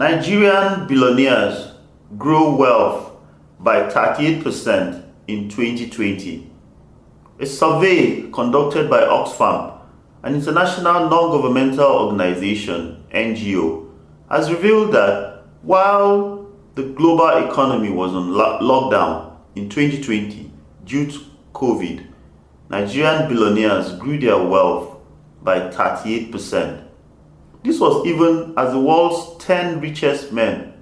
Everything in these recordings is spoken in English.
Nigerian billionaires grow wealth by 38% in 2020. A survey conducted by Oxfam, an international non-governmental organization (NGO), has revealed that while the global economy was on lockdown in 2020 due to COVID, Nigerian billionaires grew their wealth by 38%. This was even as the world's 10 richest men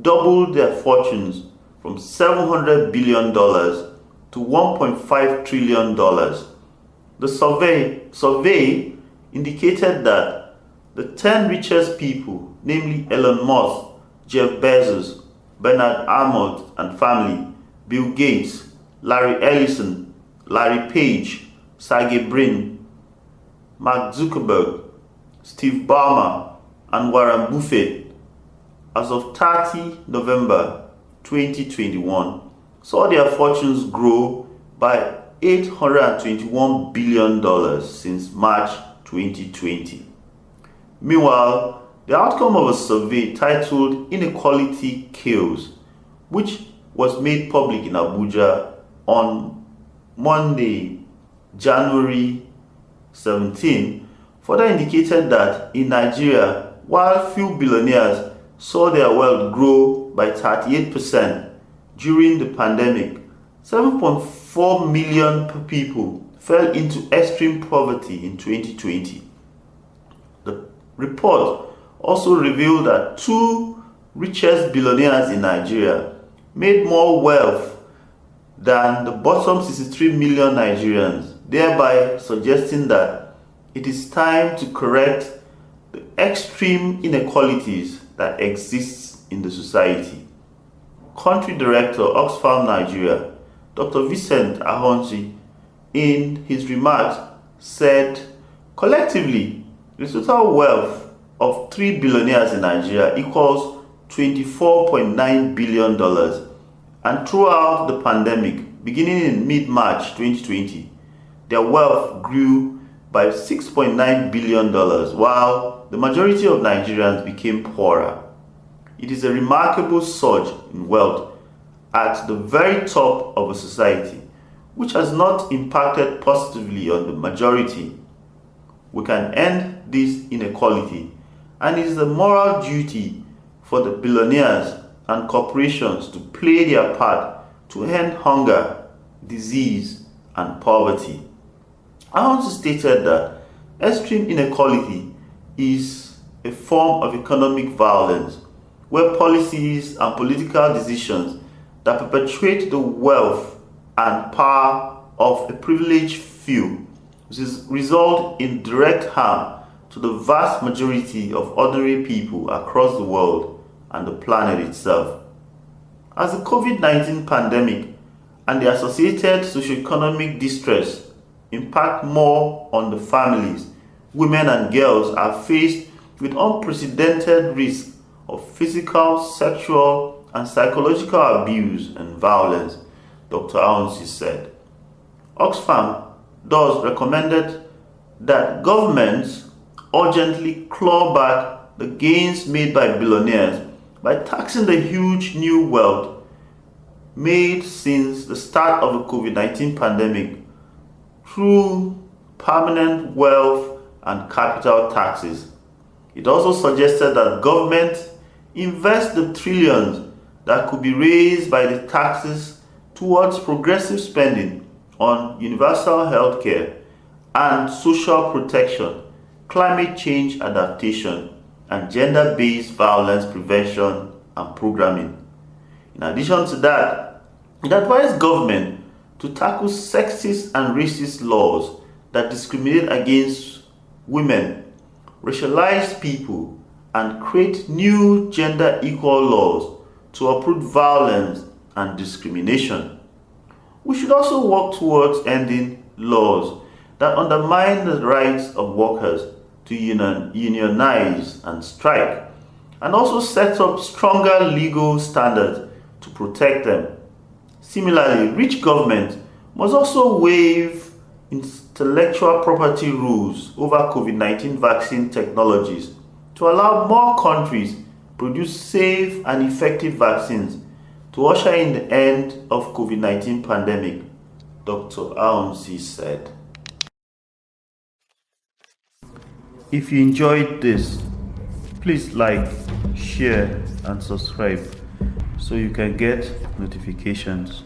doubled their fortunes from $700 billion to $1.5 trillion. The survey indicated that the 10 richest people, namely Elon Musk, Jeff Bezos, Bernard Arnault and family, Bill Gates, Larry Ellison, Larry Page, Sergey Brin, Mark Zuckerberg, Steve Ballmer, and Warren Buffett, as of 30 November 2021, saw their fortunes grow by $821 billion since March 2020. Meanwhile, the outcome of a survey titled Inequality Kills, which was made public in Abuja on Monday, January 17, further indicated that in Nigeria, while few billionaires saw their wealth grow by 38% during the pandemic, 7.4 million people fell into extreme poverty in 2020. The report also revealed that two richest billionaires in Nigeria made more wealth than the bottom 63 million Nigerians, thereby suggesting that it is time to correct the extreme inequalities that exist in the society. Country Director, Oxfam Nigeria, Dr. Vincent Ahonji, in his remarks said, collectively, the total wealth of 3 billionaires in Nigeria equals $24.9 billion. And throughout the pandemic, beginning in mid-March 2020, their wealth grew by $6.9 billion, while the majority of Nigerians became poorer. It is a remarkable surge in wealth at the very top of a society, which has not impacted positively on the majority. We can end this inequality, and it is a moral duty for the billionaires and corporations to play their part to end hunger, disease, and poverty. Ahonji stated that extreme inequality is a form of economic violence where policies and political decisions that perpetuate the wealth and power of a privileged few result in direct harm to the vast majority of ordinary people across the world and the planet itself. As the COVID-19 pandemic and the associated socioeconomic distress impact more on the families, women and girls are faced with unprecedented risk of physical, sexual, and psychological abuse and violence, Dr. Ahonji said. Oxfam thus recommended that governments urgently claw back the gains made by billionaires by taxing the huge new wealth made since the start of the COVID-19 pandemic through permanent wealth and capital taxes. It also suggested that government invest the trillions that could be raised by the taxes towards progressive spending on universal health care and social protection, climate change adaptation, and gender-based violence prevention and programming. In addition to that, it advised government to tackle sexist and racist laws that discriminate against women, racialized people, and create new gender-equal laws to uproot violence and discrimination. We should also work towards ending laws that undermine the rights of workers to unionize and strike, and also set up stronger legal standards to protect them. Similarly, rich governments must also waive intellectual property rules over COVID-19 vaccine technologies to allow more countries produce safe and effective vaccines to usher in the end of COVID-19 pandemic, Dr. Aunsi said. If you enjoyed this, please like, share and subscribe so you can get notifications.